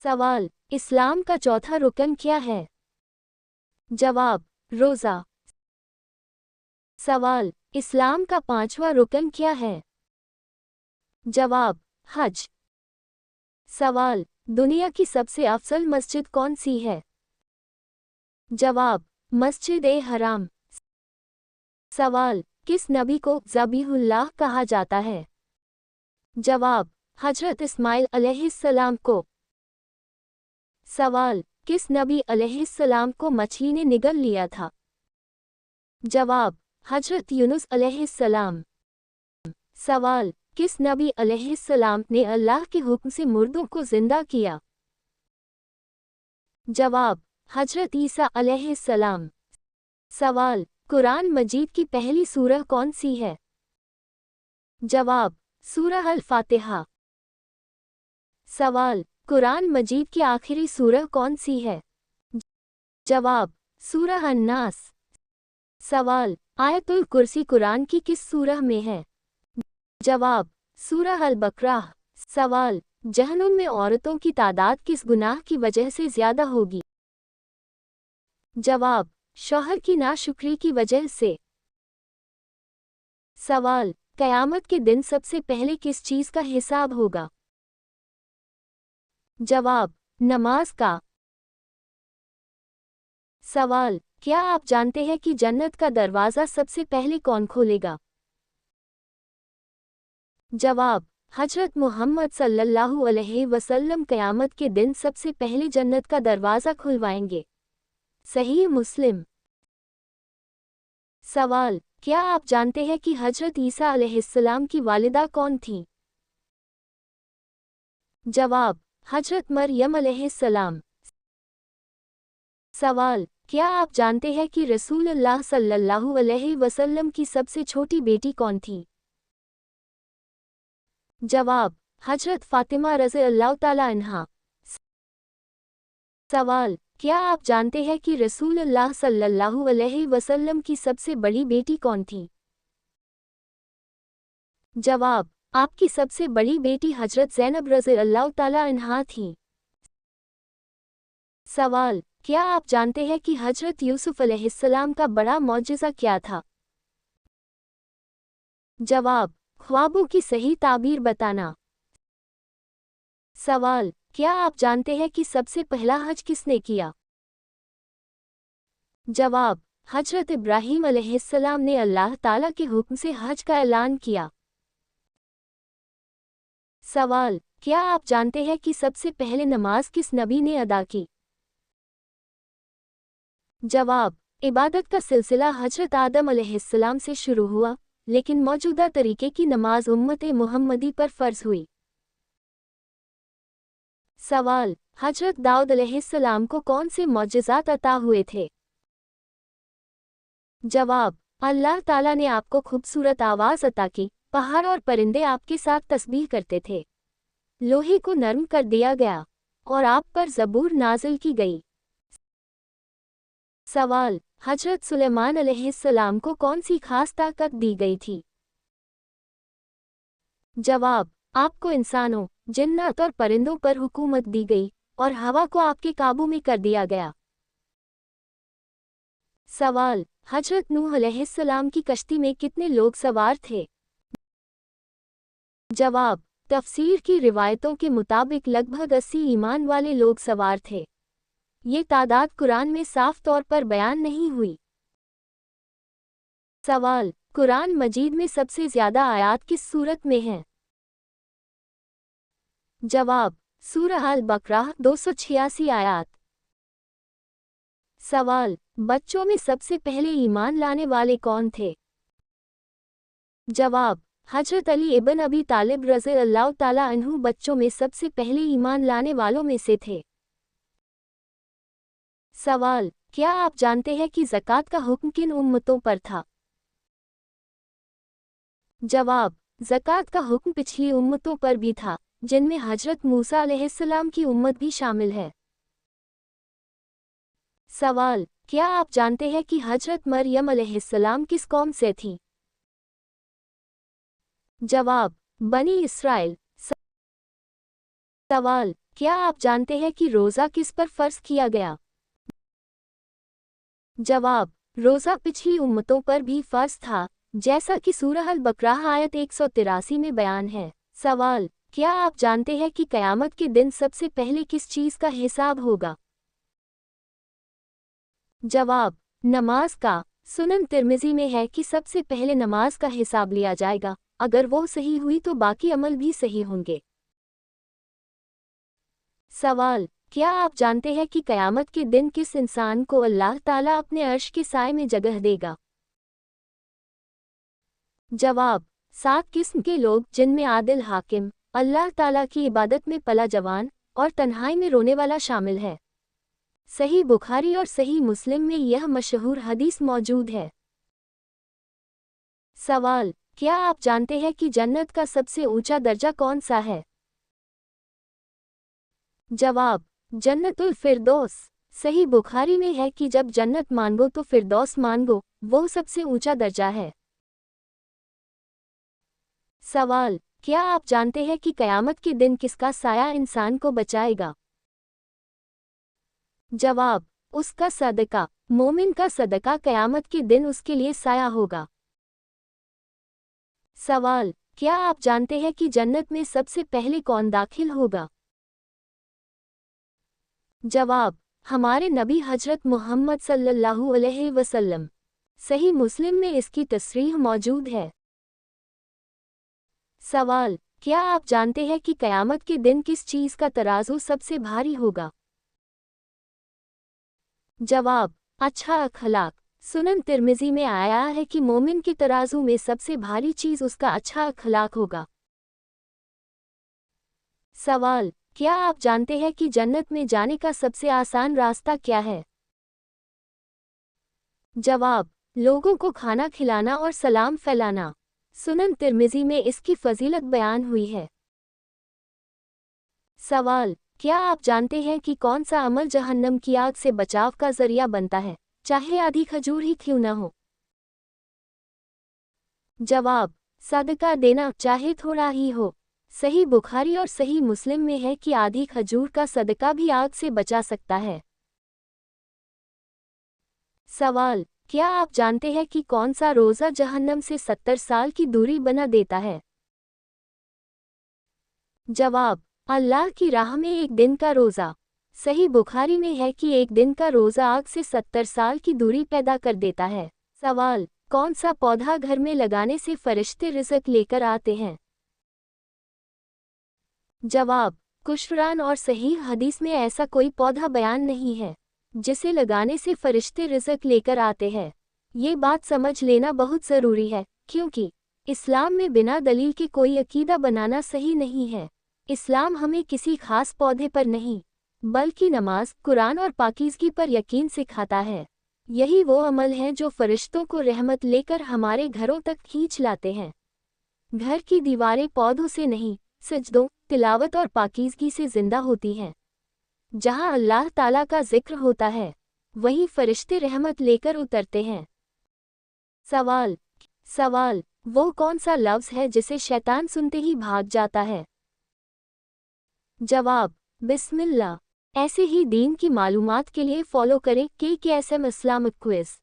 सवाल, इस्लाम का चौथा रुकन क्या है? जवाब, रोज़ा। सवाल, इस्लाम का पांचवा रुकन क्या है? जवाब, हज। सवाल, दुनिया की सबसे अफजल मस्जिद कौन सी है? जवाब, मस्जिद ए हराम। सवाल, किस नबी को ज़बीहुल्लाह कहा जाता है? जवाब, हजरत इस्माइल अलैहिस्सलाम को। सवाल, किस नबी अलैहिस्सलाम को मछली ने निगल लिया था? जवाब, हजरत यूनुस अलैहिस्सलाम। सवाल, किस नबी अलैहिस्सलाम ने अल्लाह के हुक्म से मुर्दों को जिंदा किया? जवाब, हजरत ईसा अलैहिस्सलाम। सवाल, कुरान मजीद की पहली सूरह कौन सी है? जवाब, सूरह अल-फातिहा। सवाल, कुरान मजीद की आखिरी सूरह कौन सी है? जवाब, सूरह अन-नास। सवाल, आयतुल कुर्सी कुरान की किस सूरह में है? जवाब, सूरह अल-बकराह। सवाल, जहन्नुम में औरतों की तादाद किस गुनाह की वजह से ज्यादा होगी? जवाब, शौहर की नाशुक्री की वजह से। सवाल, क़यामत के दिन सबसे पहले किस चीज़ का हिसाब होगा? जवाब, नमाज का। सवाल, क्या आप जानते हैं कि जन्नत का दरवाज़ा सबसे पहले कौन खोलेगा? जवाब, हजरत मोहम्मद सल्लल्लाहु अलैहि वसल्लम क़यामत के दिन सबसे पहले जन्नत का दरवाज़ा खुलवाएंगे। सही मुस्लिम। सवाल, क्या आप जानते हैं कि हजरत ईसा अलैहिस्सलाम की वालिदा कौन थी? जवाब, हजरत मरियम अलैहिस्सलाम। सवाल, क्या आप जानते हैं कि रसूलुल्लाह सल्लल्लाहु अलैहि वसल्लम की सबसे छोटी बेटी कौन थी? जवाब, हजरत फातिमा रज़ियल्लाहु ताला अन्हा। सवाल, क्या आप जानते हैं कि रसूलुल्लाह सल्लल्लाहु अलैहि वसल्लम की सबसे बड़ी बेटी कौन थी? जवाब, आपकी सबसे बड़ी बेटी हजरत ज़ैनब रज़ियल्लाहु ताला अन्हा थी। सवाल, क्या आप जानते हैं कि हजरत यूसुफ अलैहिस्सलाम का बड़ा मौजज़ा क्या था? जवाब, ख्वाबों की सही ताबीर बताना। सवाल, क्या आप जानते हैं कि सबसे पहला हज किसने किया? जवाब, हजरत इब्राहीम अलैहिस्सलाम ने अल्लाह ताला के हुक्म से हज का ऐलान किया। सवाल, क्या आप जानते हैं कि सबसे पहले नमाज किस नबी ने अदा की? जवाब, इबादत का सिलसिला हजरत आदम अलैहिस्सलाम से शुरू हुआ, लेकिन मौजूदा तरीके की नमाज उम्मत मुहम्मदी पर फ़र्ज हुई। सवाल, हजरत दाऊद अलैहिस्सलाम को कौन से मौजज़ात अता हुए थे? जवाब, अल्लाह ताला ने आपको खूबसूरत आवाज़ अता की, पहाड़ और परिंदे आपके साथ तस्बीह करते थे। लोहे को नरम कर दिया गया और आप पर ज़बूर नाज़िल की गई। सवाल, हजरत सुलेमान अलैहिस्सलाम को कौन सी खास ताकत दी गई थी? जवाब, आपको इंसानों, जिन्नात और परिंदों पर हुकूमत दी गई और हवा को आपके काबू में कर दिया गया। सवाल, हजरत नूह अलैहिस्सलाम की कश्ती में कितने लोग सवार थे? जवाब, तफसीर की रिवायतों के मुताबिक लगभग 80 ईमान वाले लोग सवार थे। ये तादाद कुरान में साफ तौर पर बयान नहीं हुई। सवाल, कुरान मजीद में सबसे ज़्यादा आयात किस सूरत में हैं? जवाब, सूरह अल-बकराह 286 आयात। सवाल, बच्चों में सबसे पहले ईमान लाने वाले कौन थे? जवाब, हजरत अली इब्न अबी तालिब रज़ियल्लाहु ताला अन्हु बच्चों में सबसे पहले ईमान लाने वालों में से थे। सवाल, क्या आप जानते हैं कि ज़कात का हुक्म किन उम्मतों पर था? जवाब, ज़कात का हुक्म पिछली उम्मतों पर भी था, जिनमें हजरत मूसा अलैहिस्सलाम की उम्मत भी शामिल है। सवाल, क्या आप जानते हैं कि हजरत मरियम अलैहिस्सलाम किस कौम से थी? जवाब, बनी इसराइल। सवाल, کیا آپ جانتے ہیں کہ روزہ کس پر فرض کیا گیا؟ جواب: روزہ پچھلی امتوں پر بھی فرض تھا، جیسا کہ سورہ البقرہ آیت 183 میں بیان ہے۔ سوال: کیا آپ جانتے ہیں کہ قیامت کے دن سب سے پہلے کس چیز کا حساب ہوگا؟ جواب: نماز کا۔ سنن ترمذی میں ہے کہ سب سے پہلے نماز کا حساب لیا جائے گا، اگر وہ صحیح ہوئی تو باقی عمل بھی صحیح ہوں گے۔ سوال: کیا آپ جانتے ہیں کہ قیامت کے دن کس انسان کو اللہ تعالیٰ اپنے عرش کے سائے میں جگہ دے گا؟ جواب: 7 قسم کے لوگ، جن میں عادل حاکم، اللہ تعالیٰ کی عبادت میں پلا جوان اور تنہائی میں رونے والا شامل ہے۔ صحیح بخاری اور صحیح مسلم میں یہ مشہور حدیث موجود ہے۔ سوال: کیا آپ جانتے ہیں کہ جنت کا سب سے اونچا درجہ کون سا ہے؟ جواب: جنت الفردوس۔ صحیح بخاری میں ہے کہ جب جنت مانگو تو فردوس مانگو، وہ سب سے اونچا درجہ ہے۔ سوال: کیا آپ جانتے ہیں کہ قیامت کے دن کس کا سایہ انسان کو بچائے گا؟ جواب: اس کا صدقہ۔ مومن کا صدقہ قیامت کے دن اس کے لیے سایہ ہوگا۔ سوال: کیا آپ جانتے ہیں کہ جنت میں سب سے پہلے کون داخل ہوگا؟ جواب: ہمارے نبی حضرت محمد صلی اللہ علیہ وسلم۔ صحیح مسلم میں اس کی تصریح موجود ہے۔ سوال: کیا آپ جانتے ہیں کہ قیامت کے دن کس چیز کا ترازو سب سے بھاری ہوگا؟ جواب: اچھا اخلاق۔ سنن ترمذی میں آیا ہے کہ مومن کے ترازو میں سب سے بھاری چیز اس کا اچھا اخلاق ہوگا۔ سوال: کیا آپ جانتے ہیں کہ جنت میں جانے کا سب سے آسان راستہ کیا ہے؟ جواب: لوگوں کو کھانا کھلانا اور سلام پھیلانا۔ سنن ترمذی میں اس کی فضیلت بیان ہوئی ہے۔ سوال: کیا آپ جانتے ہیں کہ کون سا عمل جہنم کی آگ سے بچاؤ کا ذریعہ بنتا ہے، چاہے آدھی کھجور ہی کیوں نہ ہو؟ جواب: صدقہ دینا، چاہے تھوڑا ہی ہو۔ صحیح بخاری اور صحیح مسلم میں ہے کہ آدھی کھجور کا صدقہ بھی آگ سے بچا سکتا ہے۔ سوال: کیا آپ جانتے ہیں کہ کون سا روزہ جہنم سے 70 سال کی دوری بنا دیتا ہے؟ جواب: اللہ کی راہ میں ایک دن کا روزہ۔ صحیح بخاری میں ہے کہ ایک دن کا روزہ آگ سے 70 سال کی دوری پیدا کر دیتا ہے۔ سوال: کون سا پودا گھر میں لگانے سے فرشتے رزق لے کر آتے ہیں؟ جواب: کشفران، اور صحیح حدیث میں ایسا کوئی پودا بیان نہیں ہے جسے لگانے سے فرشتے رزق لے کر آتے ہیں۔ یہ بات سمجھ لینا بہت ضروری ہے، کیونکہ اسلام میں بنا دلیل کے کوئی عقیدہ بنانا صحیح نہیں ہے۔ اسلام ہمیں کسی خاص پودے پر نہیں، بلکہ نماز، قرآن اور پاکیزگی پر یقین سکھاتا ہے۔ یہی وہ عمل ہیں جو فرشتوں کو رحمت لے کر ہمارے گھروں تک کھینچ لاتے ہیں۔ گھر کی دیواریں پودوں سے نہیں، سجدوں، تلاوت اور پاکیزگی سے زندہ ہوتی ہیں۔ جہاں اللہ تعالیٰ کا ذکر ہوتا ہے، وہیں فرشتے رحمت لے کر اترتے ہیں۔ سوال: وہ کون سا لفظ ہے جسے شیطان سنتے ہی بھاگ جاتا ہے؟ جواب: بسم اللہ۔ ایسے ہی دین کی معلومات کے لیے فالو کریں KKSM اسلامک کوئز۔